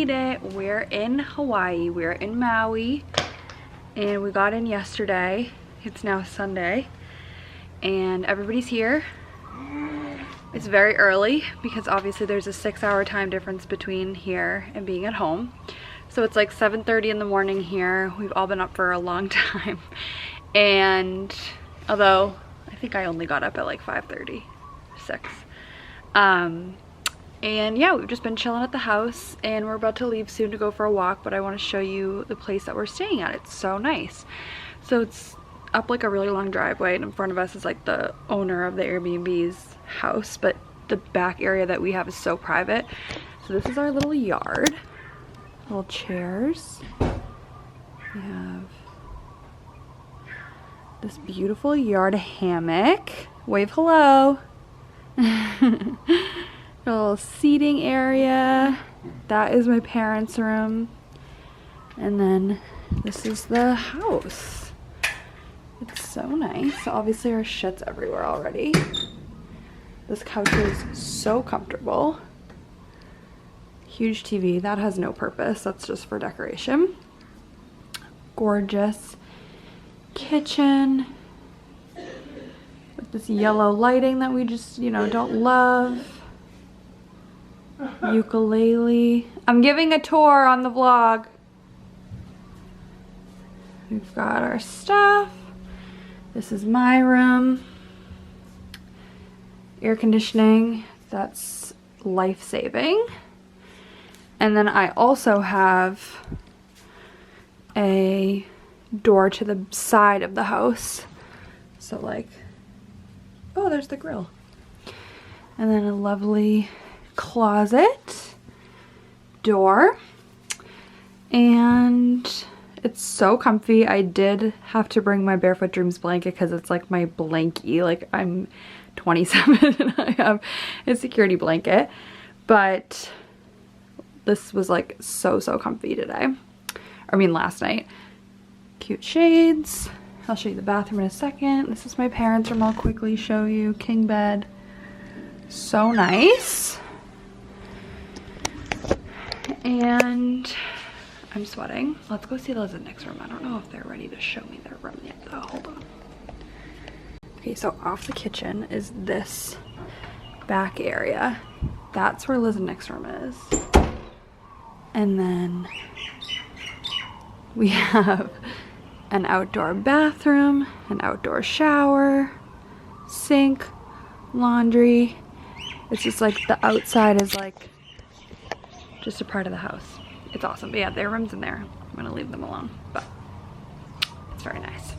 made it. We're in Hawaii. We're in Maui. And we got in yesterday. It's now Sunday. And everybody's here. It's very early because obviously there's a 6-hour time difference between here and being at home. So it's like 7:30 in the morning here. We've all been up for a long time. And although I think I only got up at like 5:30, 6. And yeah, we've just been chilling at the house and we're about to leave soon to go for a walk, but I want to show you the place that we're staying at. It's so nice. So it's up like a really long driveway and in front of us is like the owner of the Airbnb's house, but the back area that we have is so private. So this is our little yard. Little chairs. We have this beautiful yard hammock. Wave hello. A little seating area. That is my parents' room. And then this is the house. It's so nice. Obviously our shit's everywhere already. This couch is so comfortable. Huge TV. That has no purpose. That's just for decoration. Gorgeous kitchen. With this yellow lighting that we just, you know, don't love. Ukulele. I'm giving a tour on the vlog. We've got our stuff. This is my room. Air conditioning. That's life-saving. And then I also have a door to the side of the house. So like, oh, there's the grill. And then a lovely closet door. And it's so comfy. I did have to bring my Barefoot Dreams blanket because it's like my blankie. Like I'm 27 and I have a security blanket. But this was like so comfy today. I mean last night. Cute shades. I'll show you the bathroom in a second. This is my parents' room. I'll quickly show you. King bed. So nice. And I'm sweating. Let's go see Liz in next room. I don't know if they're ready to show me their room yet though. Hold on. Okay, so off the kitchen is this back area. That's where Liz and next room is. And then we have an outdoor bathroom, an outdoor shower, sink, laundry. It's just like the outside is like just a part of the house. It's awesome. But yeah, their room's in there. I'm gonna leave them alone, but it's very nice.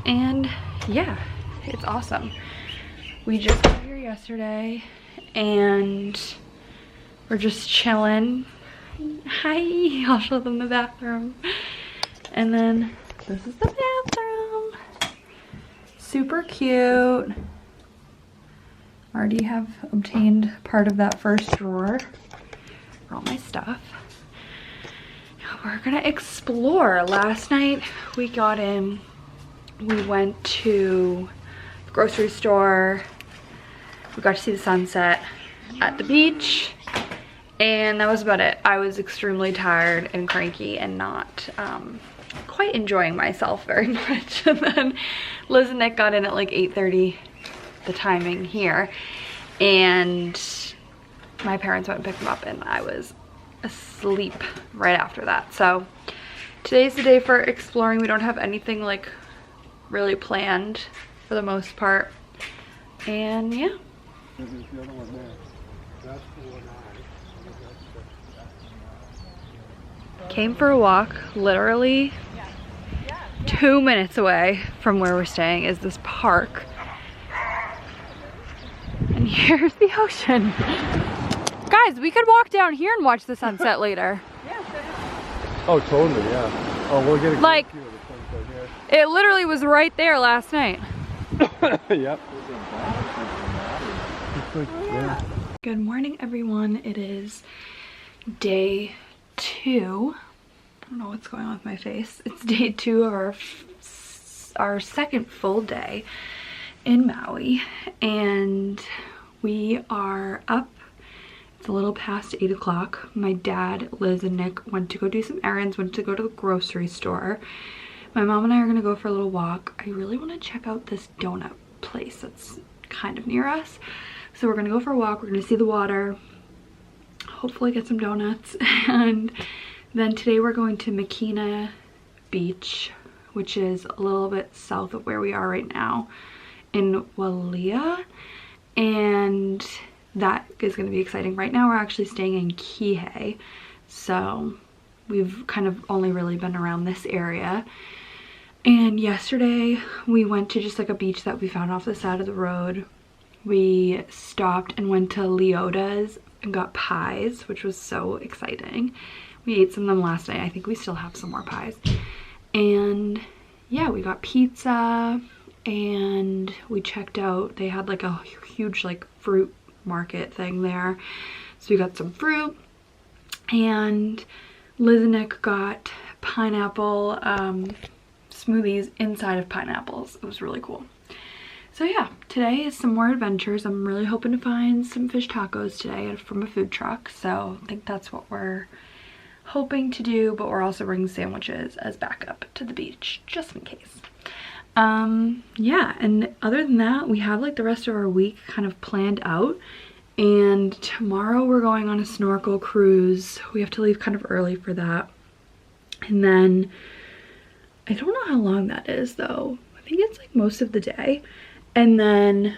And yeah, it's awesome. We just got here yesterday and we're just chilling. Hi, I'll show them the bathroom. And then this is the bathroom. Super cute. Already have obtained part of that first drawer for all my stuff. Now we're gonna explore. Last night we got in, we went to the grocery store. We got to see the sunset at the beach. And that was about it. I was extremely tired and cranky and not quite enjoying myself very much. And then Liz and Nick got in at like 8:30, the timing here. And my parents went and picked them up and I was asleep right after that. So today's the day for exploring. We don't have anything like really planned for the most part. And yeah. Came for a walk. Literally 2 minutes away from where we're staying is this park. And here's the ocean. Guys, we could walk down here and watch the sunset later. Oh, totally, yeah. Oh, we'll get a like, view of the sunset here. It literally was right there last night. Yep. Yeah. Good morning, everyone. It is day 2. I don't know what's going on with my face. It's day 2 of our second full day in Maui, and we are up. It's a little past 8 o'clock. My dad, Liz, and Nick went to go do some errands, went to go to the grocery store. My mom and I are gonna go for a little walk. I really wanna check out this donut place that's kind of near us. So we're gonna go for a walk, we're gonna see the water, hopefully get some donuts. And then today we're going to Makina Beach, which is a little bit south of where we are right now in Walia. And that is going to be exciting. Right now we're actually staying in Kihei, so we've kind of only really been around this area. And yesterday we went to just like a beach that we found off the side of the road. We stopped and went to Leota's and got pies, which was so exciting. We ate some of them last night. I think we still have some more pies. And yeah, we got pizza and we checked out, they had like a huge like fruit market thing there, so we got some fruit. And Liz and Nick got pineapple smoothies inside of pineapples. It was really cool. So yeah, today is some more adventures. I'm really hoping to find some fish tacos today from a food truck, so I think that's what we're hoping to do, but we're also bringing sandwiches as backup to the beach just in case. Yeah, and other than that, we have like the rest of our week kind of planned out, and tomorrow we're going on a snorkel cruise. We have to leave kind of early for that, and then I don't know how long that is though. I think it's like most of the day. And then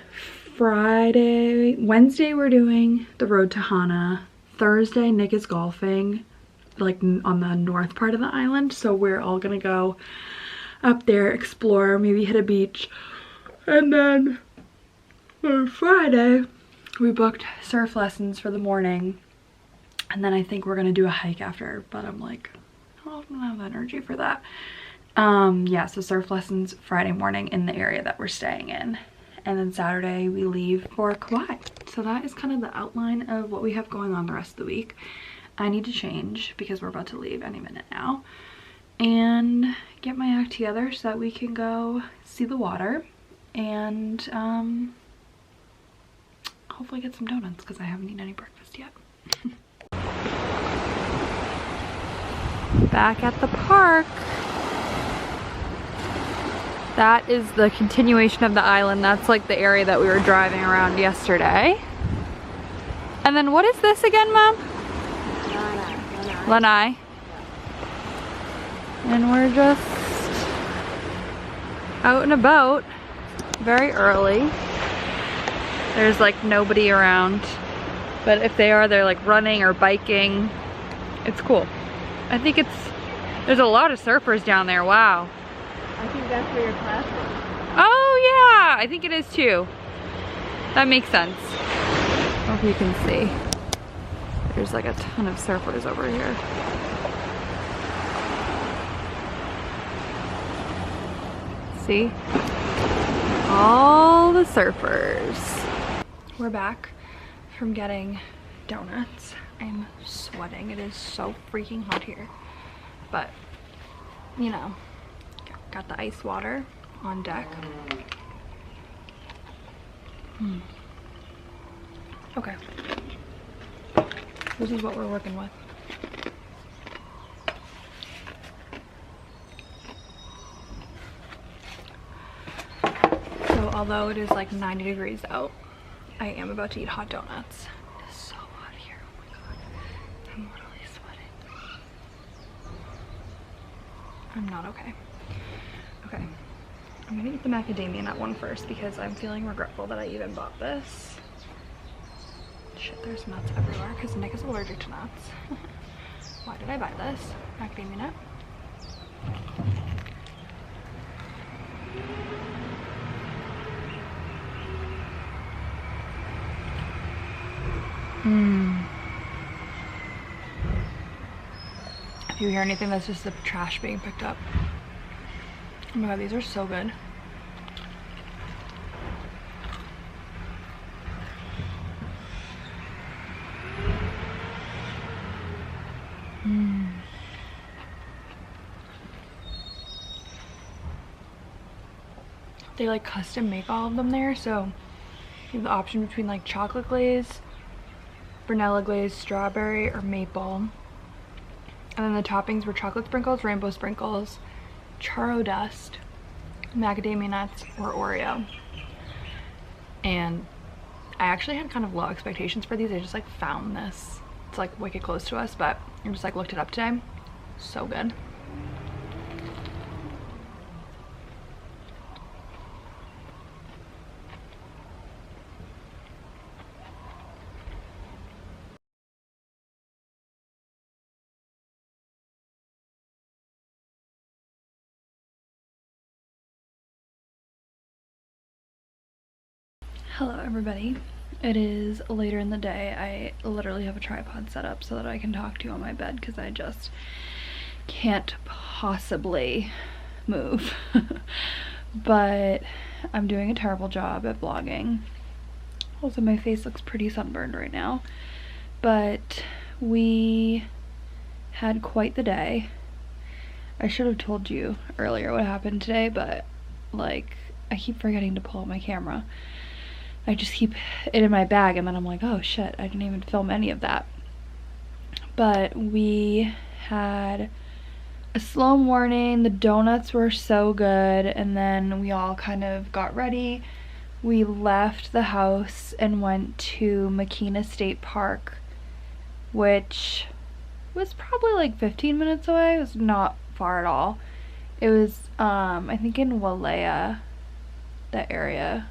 Wednesday we're doing the road to Hana. Thursday Nick is golfing like on the north part of the island, so we're all gonna go up there, explore, maybe hit a beach. And then on Friday we booked surf lessons for the morning, and then I think we're gonna do a hike after, but I'm like, I don't have energy for that. Yeah, so surf lessons Friday morning in the area that we're staying in, and then Saturday we leave for Kauai. So that is kind of the outline of what we have going on the rest of the week. I need to change because we're about to leave any minute now and get my act together so that we can go see the water and hopefully get some donuts because I haven't eaten any breakfast yet. Back at the park. That is the continuation of the island. That's like the area that we were driving around yesterday. And then what is this again, Mom? Lanai. And we're just out and about very early. There's like nobody around, but if they are, they're like running or biking. It's cool. I think there's a lot of surfers down there. Wow. I think that's where your class is. Oh yeah, I think it is too. That makes sense. I don't know if you can see. There's like a ton of surfers over here. See? All the surfers. We're back from getting donuts. I'm sweating. It is so freaking hot here. But, you know, got the ice water on deck. Okay. This is what we're working with. So although it is like 90 degrees out, I am about to eat hot donuts. It is so hot here. Oh my god. I'm literally sweating. I'm not okay. Okay. I'm gonna eat the macadamia nut one first because I'm feeling regretful that I even bought this. Shit, there's nuts everywhere because Nick is allergic to nuts. Why did I buy this? Macadamia nut. If you hear anything, that's just the trash being picked up. Oh my god, these are so good. They like custom make all of them there, so you have the option between like chocolate glaze vanilla glazed strawberry or maple. And then the toppings were chocolate sprinkles, rainbow sprinkles, churro dust, macadamia nuts, or Oreo. And I actually had kind of low expectations for these. I just like found this. It's like wicked close to us, but I just like looked it up today. So good. Hello everybody. It is later in the day. I literally have a tripod set up so that I can talk to you on my bed because I just can't possibly move. But I'm doing a terrible job at vlogging. Also, my face looks pretty sunburned right now. But we had quite the day. I should have told you earlier what happened today, but like I keep forgetting to pull out my camera. I just keep it in my bag and then I'm like, oh shit, I didn't even film any of that. But we had a slow morning. The donuts were so good, and then we all kind of got ready. We left the house and went to Makina State Park, which was probably like 15 minutes away. It was not far at all. It was I think in Walea, that area.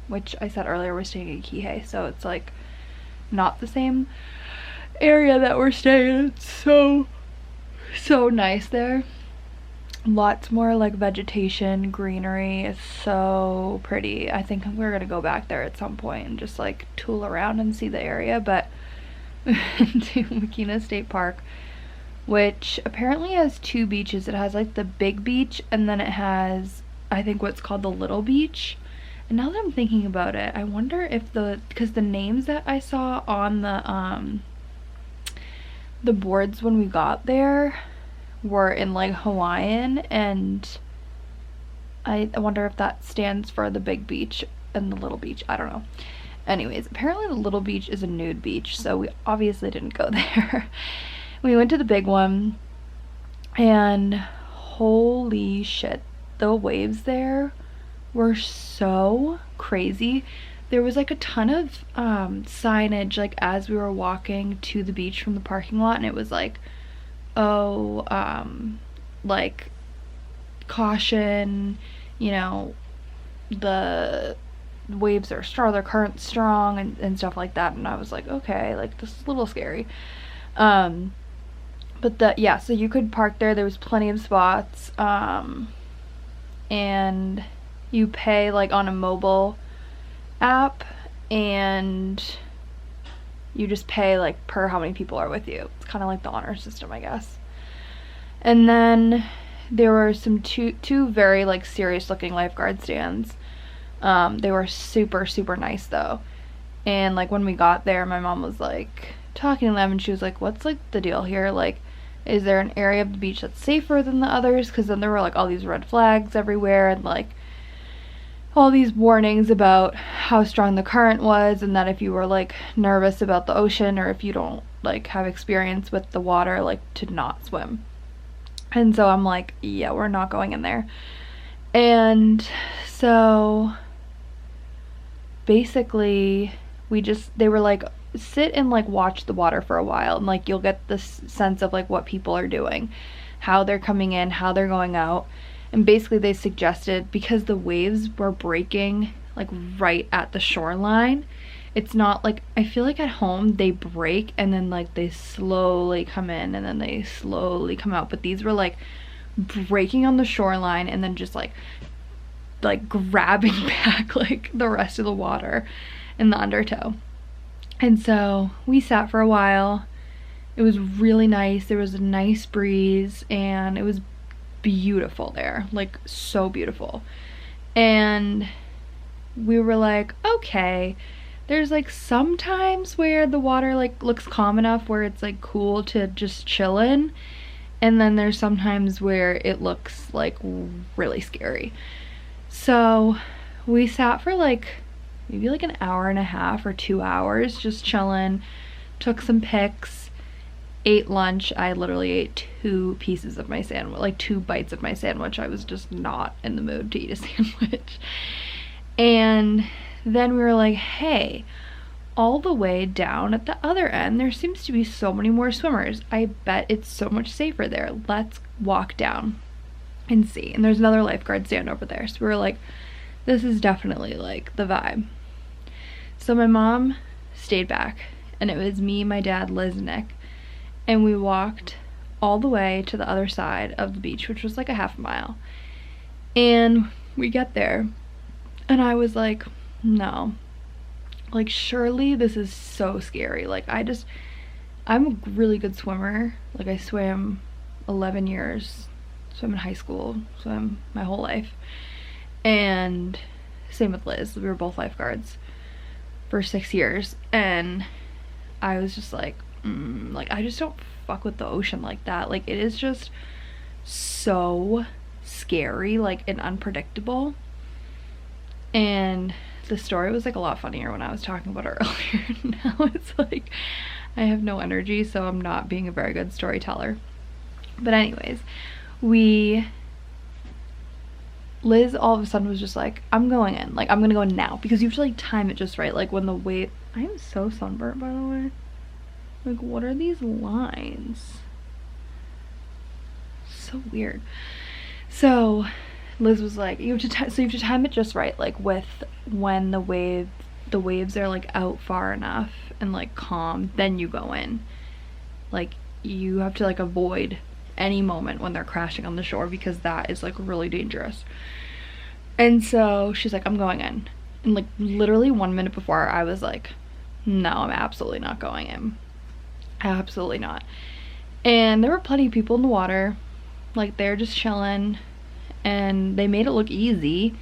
Which I said earlier we're staying in Kihei, so it's like not the same area that we're staying. It's so nice there. Lots more like vegetation, greenery. It's so pretty. I think we're gonna go back there at some point and just like tool around and see the area. But to Makina State Park, which apparently has two beaches. It has like the big beach, and then it has, I think, what's called the little beach. And now that I'm thinking about it, I wonder if because the names that I saw on the boards when we got there were in like Hawaiian, and I wonder if that stands for the big beach and the little beach. I don't know. Anyways, apparently the little beach is a nude beach, so we obviously didn't go there. We went to the big one, and holy shit, the waves there were so crazy. There was like a ton of signage like as we were walking to the beach from the parking lot, and it was like, oh, like caution, you know, the waves are strong, the current's strong, and stuff like that. And I was like, okay, like this is a little scary. But yeah, so you could park there. There was plenty of spots, and you pay like on a mobile app, and you just pay like per how many people are with you. It's kind of like the honor system, I guess. And then there were some two very like serious looking lifeguard stands. They were super nice though. And like when we got there, my mom was like talking to them, and she was like, what's like the deal here? Like, is there an area of the beach that's safer than the others? Because then there were like all these red flags everywhere, and like all these warnings about how strong the current was, and that if you were like nervous about the ocean, or if you don't like have experience with the water, like to not swim. And so I'm like, yeah, we're not going in there. And so basically they were like, sit and like watch the water for a while, and like you'll get this sense of like what people are doing, how they're coming in, how they're going out. And basically they suggested, because the waves were breaking like right at the shoreline, it's not like, I feel like at home they break and then like they slowly come in and then they slowly come out, but these were like breaking on the shoreline and then just like grabbing back like the rest of the water in the undertow. And so we sat for a while. It was really nice. There was a nice breeze, and it was beautiful there, like so beautiful. And we were like, okay, there's like sometimes where the water like looks calm enough where it's like cool to just chill in, and then there's sometimes where it looks like really scary. So we sat for like maybe like an hour and a half or 2 hours just chilling, took some pics, ate lunch. I literally ate 2 pieces of my sandwich, like 2 bites of my sandwich. I was just not in the mood to eat a sandwich. And then we were like, hey, all the way down at the other end, there seems to be so many more swimmers. I bet it's so much safer there. Let's walk down and see. And there's another lifeguard stand over there. So we were like, this is definitely like the vibe. So my mom stayed back, and it was me, my dad, Liz, and Nick. And we walked all the way to the other side of the beach, which was like a half mile. And we get there, and I was like, no. Like, surely this is so scary. Like, I'm a really good swimmer. Like, I swam 11 years, swam in high school, swam my whole life. And same with Liz. We were both lifeguards for 6 years. And I was just like, like, I just don't fuck with the ocean like that. Like, it is just so scary, like, and unpredictable. And the story was like a lot funnier when I was talking about it earlier. Now it's like I have no energy, so I'm not being a very good storyteller. But anyways, Liz all of a sudden was just like, I'm going in, like, I'm gonna go in now, because you have to like time it just right, like when the wave. I am so sunburnt, by the way. Like, what are these lines? So weird. So Liz was like, you have to time it just right, like with when the waves are like out far enough and like calm, then you go in. Like, you have to like avoid any moment when they're crashing on the shore, because that is like really dangerous. And so she's like, I'm going in. And like literally 1 minute before, I was like, no, I'm absolutely not going in. Absolutely not. And there were plenty of people in the water, like they're just chilling, and they made it look easy.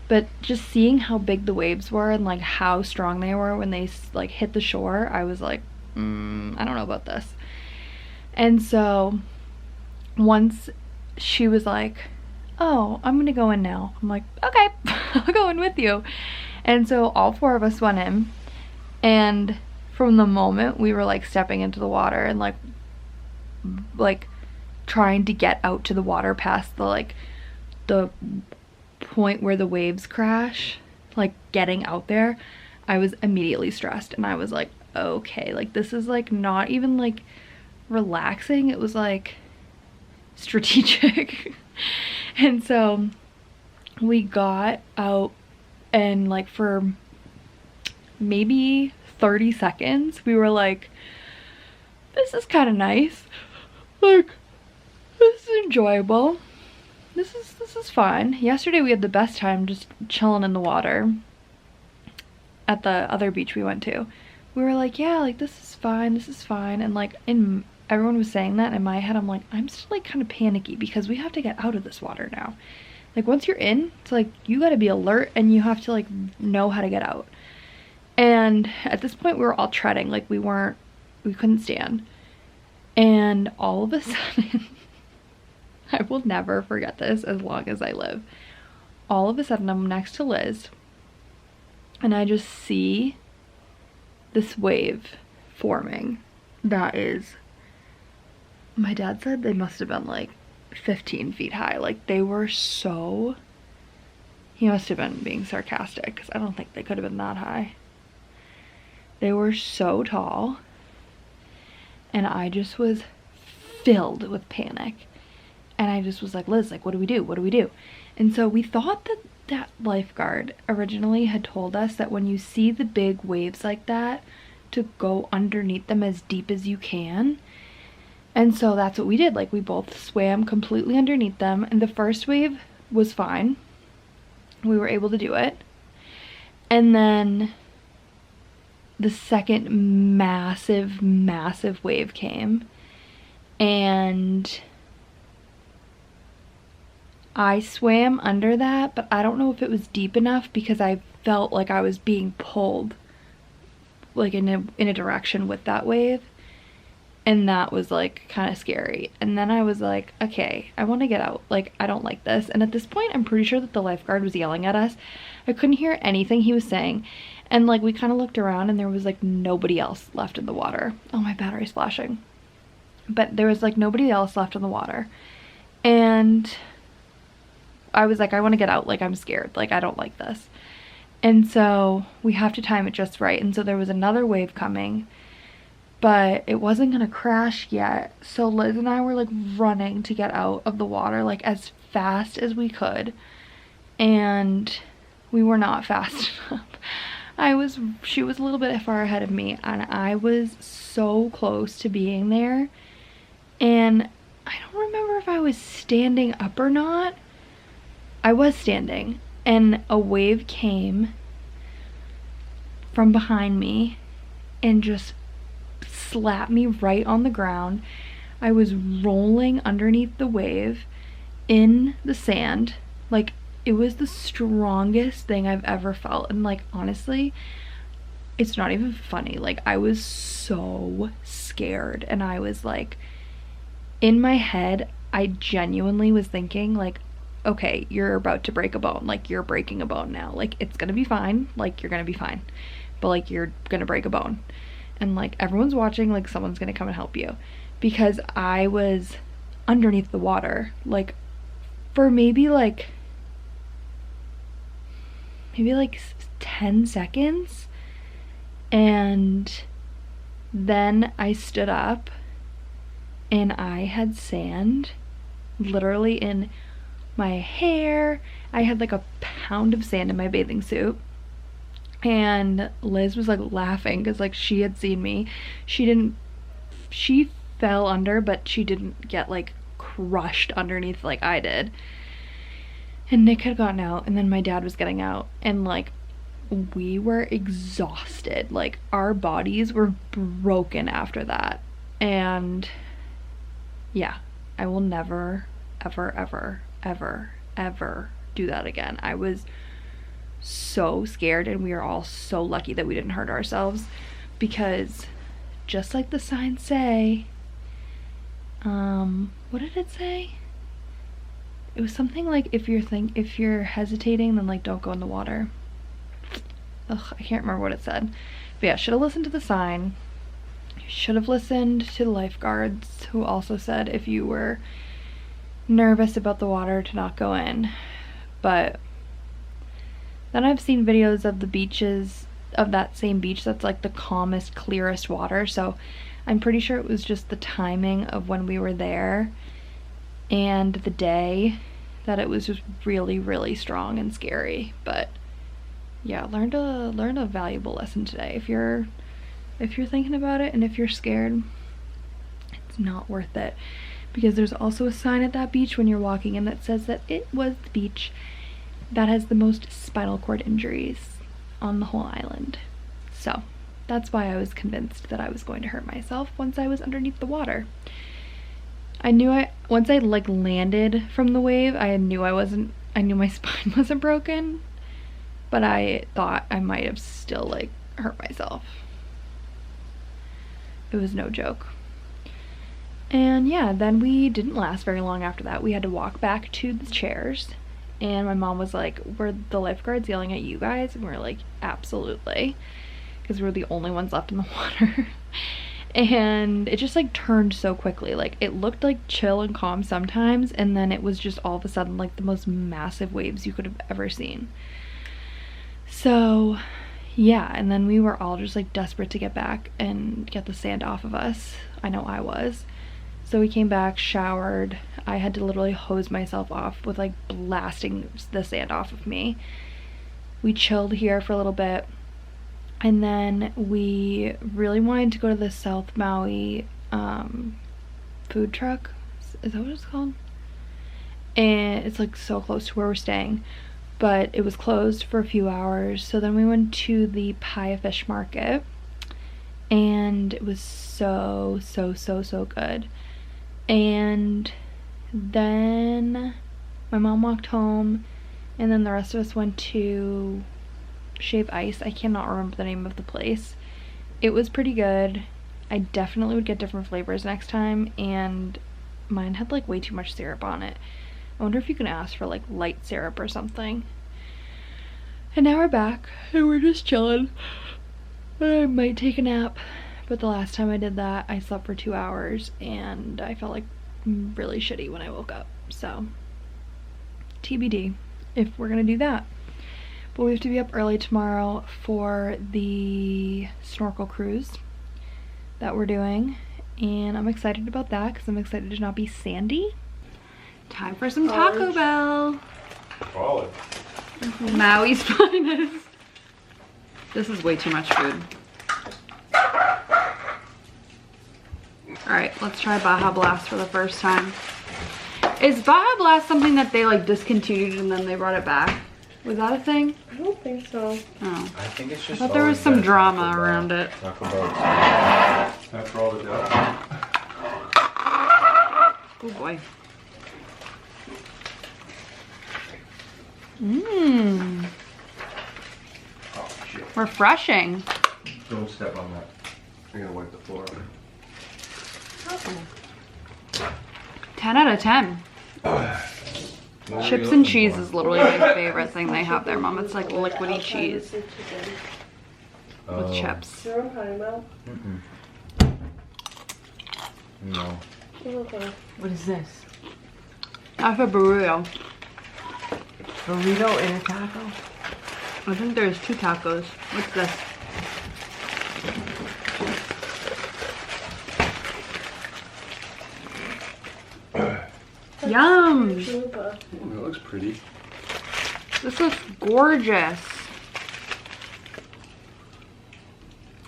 But just seeing how big the waves were and like how strong they were when they like hit the shore, I was like, I don't know about this. And so once she was like, oh, I'm gonna go in now, I'm like, okay, I'll go in with you. And so all 4 of us went in, and from the moment we were like stepping into the water and like trying to get out to the water past the point where the waves crash, like getting out there, I was immediately stressed. And I was like, okay, like this is like not even like relaxing, it was like strategic. And so we got out, and like for maybe 30 seconds we were like, this is kind of nice, like this is enjoyable, this is fun. Yesterday we had the best time just chilling in the water at the other beach we went to. We were like, yeah, like this is fine. And like everyone was saying that, in my head I'm like, I'm still like kind of panicky, because we have to get out of this water now. Like once you're in, it's like you got to be alert and you have to like know how to get out. And at this point we were all treading, like we couldn't stand. And all of a sudden, I will never forget this as long as I live. All of a sudden I'm next to Liz, and I just see this wave forming that is, my dad said they must have been like 15 feet high. Like they were so, he must have been being sarcastic, because I don't think they could have been that high. They were so tall, and I just was filled with panic. And I just was like, Liz, like, what do we do? What do we do? And so we thought that that lifeguard originally had told us that when you see the big waves like that, to go underneath them as deep as you can. And so that's what we did. Like, we both swam completely underneath them, and the first wave was fine. We were able to do it. And then the second massive wave came, and I swam under that, but I don't know if it was deep enough, because I felt like I was being pulled like in a direction with that wave. And that was like kind of scary. And then I was like, okay, I want to get out. Like, I don't like this. And at this point, I'm pretty sure that the lifeguard was yelling at us. I couldn't hear anything he was saying. And like, we kind of looked around and there was like nobody else left in the water. Oh, my battery's flashing. But there was like nobody else left in the water. And I was like, I want to get out. Like, I'm scared. Like, I don't like this. And so we have to time it just right. And so there was another wave coming, but it wasn't gonna crash yet. So Liz and I were like running to get out of the water like as fast as we could. And we were not fast enough. She was a little bit far ahead of me, and I was so close to being there. And I don't remember if I was standing up or not. I was standing, and a wave came from behind me and just slapped me right on the ground. I was rolling underneath the wave in the sand. Like, it was the strongest thing I've ever felt. And like, honestly, it's not even funny. Like, I was so scared, and I was like, in my head, I genuinely was thinking like, okay, you're about to break a bone. Like, you're breaking a bone now. Like, it's gonna be fine. Like, you're gonna be fine. But like, you're gonna break a bone. And like, everyone's watching, like someone's gonna come and help you. Because I was underneath the water, like for maybe like 10 seconds. And then I stood up and I had sand literally in my hair. I had like a pound of sand in my bathing suit. And Liz was like laughing because like she had seen me. She fell under, but she didn't get like crushed underneath like I did. And Nick had gotten out, and then my dad was getting out, and like we were exhausted. Like, our bodies were broken after that. And yeah, I will never ever do that again. I was so scared, and we are all so lucky that we didn't hurt ourselves, because just like the signs say, what did it say? It was something like, if you're hesitating, then like don't go in the water. Ugh, I can't remember what it said. But yeah, should have listened to the sign. Should have listened to the lifeguards, who also said if you were nervous about the water to not go in. But then I've seen videos of the beaches, of that same beach that's like the calmest, clearest water. So I'm pretty sure it was just the timing of when we were there and the day that it was just really, really strong and scary. But yeah, learned a valuable lesson today. If you're thinking about it and if you're scared, it's not worth it, because there's also a sign at that beach when you're walking in that says that it was the beach that has the most spinal cord injuries on the whole island. So that's why I was convinced that I was going to hurt myself once I was underneath the water. Once I like landed from the wave, I knew my spine wasn't broken, but I thought I might have still like hurt myself. It was no joke. And yeah, then we didn't last very long after that. We had to walk back to the chairs, and my mom was like, were the lifeguards yelling at you guys? And we were like, absolutely, because we were the only ones left in the water. And it just like turned so quickly. Like, it looked like chill and calm sometimes, and then it was just all of a sudden like the most massive waves you could have ever seen. So yeah, and then we were all just like desperate to get back and get the sand off of us. I know I was. So we came back, showered. I had to literally hose myself off with like blasting the sand off of me. We chilled here for a little bit, and then we really wanted to go to the South Maui food truck. Is that what it's called? And it's like so close to where we're staying, but it was closed for a few hours. So then we went to the Pie Fish Market, and it was so good. And then my mom walked home, and then the rest of us went to Shave Ice. I cannot remember the name of the place. It was pretty good. I definitely would get different flavors next time, and mine had like way too much syrup on it. I wonder if you can ask for like light syrup or something. And now we're back and we're just chilling. I might take a nap, but the last time I did that I slept for 2 hours and I felt like really shitty when I woke up. So TBD if we're gonna do that. But we have to be up early tomorrow for the snorkel cruise that we're doing, and I'm excited about that because I'm excited to not be sandy. Time for some Taco Bell. Call it. Maui's finest. This is way too much food. Alright, let's try Baja Blast for the first time. Is Baja Blast something that they like discontinued and then they brought it back? Was that a thing? I don't think so. Oh. I think it's just. I thought there was some drama around it. Taco Bell. After all the death. Oh boy. Mmm. Oh shit! Refreshing. Don't step on that. You're gonna wipe the floor on it. 10 out of 10. Chips and cheese is literally my favorite thing they have there, Mom. It's like liquidy cheese with chips. You know what I'm talking about? No. Okay. What is this? That's a burrito. Burrito and a taco? I think there's 2 tacos. What's this? Yum! Chalupa. Oh, that looks pretty. This looks gorgeous.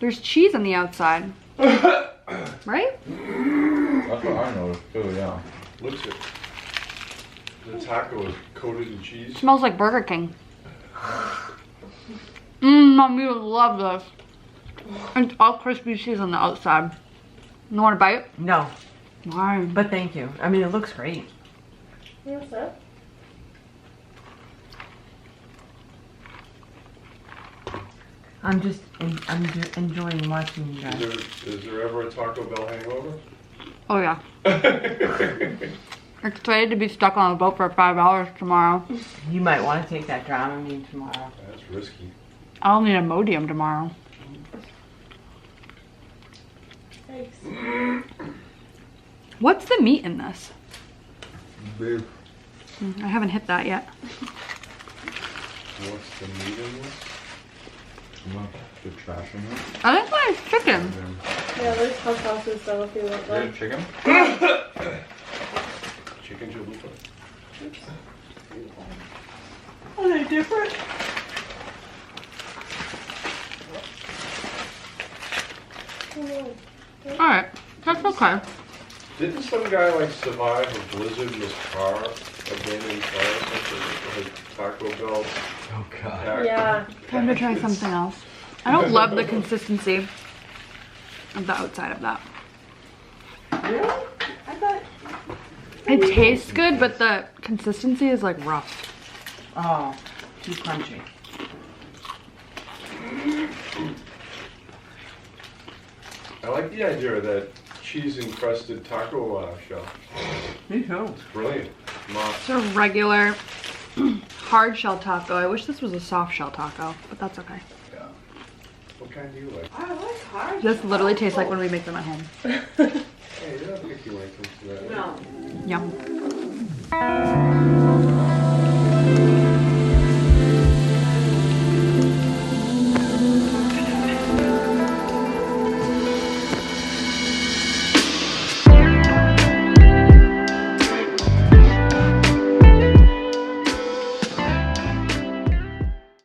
There's cheese on the outside. Right? That's what I noticed too. Yeah. Looks it. The taco is coated in cheese. Smells like Burger King. Mom, you would love this. It's all crispy cheese on the outside. You want a bite? No, Why? but thank you. I mean, it looks great. What's that? I'm just enjoying watching you guys. Is there ever a Taco Bell hangover? Oh yeah. Excited to be stuck on a boat for 5 hours tomorrow. You might want to take that Dramamine tomorrow. That's risky. I'll need a Imodium tomorrow. Thanks. What's the meat in this? Babe. I haven't hit that yet. What's the meat in this? Not the trash in there. I think it's chicken. Yeah, there's hot sauce and stuff if you want Is that. it chicken? Chicken chalupa. Are they different? Alright, that's okay. Didn't some guy like survive a blizzard in his car, abandoned car or something? Like Taco Bell Oh god. attack? Yeah. Time to try something else. I don't love the consistency of the outside of that. Really? I thought. It tastes good, but the consistency is like rough. Oh, too crunchy. I like the idea of that cheese encrusted taco shell. Me too. It's brilliant. It's a regular hard shell taco. I wish this was a soft shell taco, but that's okay. Yeah. What kind do you like? I like hard. This literally tastes like when we make them at home. Hey, you're not picky when it comes to that. No. Yum.